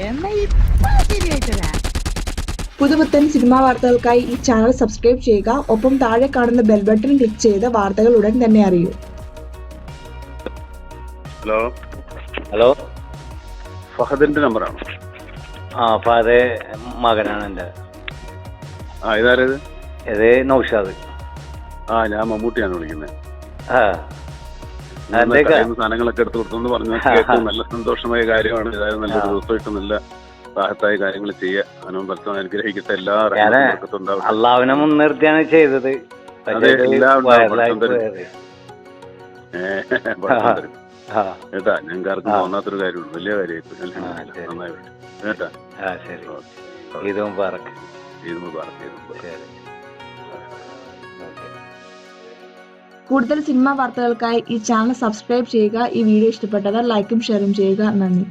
എന്നാ ഇപ്പൊ ശരിയായിട്ടതാ. പുതുപുത്തൻ സിനിമാ വാർത്തകൾക്കായി ഈ ചാനൽ സബ്സ്ക്രൈബ് ചെയ്യുക. ഒപ്പം താഴെ കാണുന്ന ബെൽ ബട്ടൺ ക്ലിക്ക് ചെയ്ത് വാർത്തകൾ ഉടൻ തന്നെ അറിയൂ. ഹലോ ഹലോ, ഫഹദിന്റെ നമ്പറാണോ? ആ ഫഹദ് മകനാണ് എൻ്റെ. ഇതാരത്? ഇത് നൗഷാദ്. ഞാൻ മമ്മൂട്ടിയാണ് വിളിക്കുന്നത്. സാധനങ്ങളൊക്കെ എടുത്ത് കൊടുത്തു പറഞ്ഞു. നല്ല സന്തോഷമായ കാര്യമാണ്. ഏതായാലും നല്ലൊരു ദിവസമായിട്ട് നല്ല സാഹത്തായ കാര്യങ്ങൾ ചെയ്യുക. അനുഭവം പലതും അനുഗ്രഹിക്കട്ടെ. എല്ലാ അള്ളാഹുവിനെ മുൻനിർത്തിയാണ് ചെയ്തത്. കേട്ടാ, ഞങ്ങൾക്ക് ആർക്കും തോന്നാത്തൊരു കാര്യമുള്ളൂ. വലിയ കാര്യമായിട്ട് നന്നായി കേട്ടാ. ഇതും പറക്ക് കൂടുതൽ സിനിമാ വാർത്തകൾക്കായി ഈ ചാനൽ സബ്സ്ക്രൈബ് ചെയ്യുക. ഈ വീഡിയോ ഇഷ്ടപ്പെട്ടവർ ലൈക്കും ഷെയറും ചെയ്യുക. നന്ദി.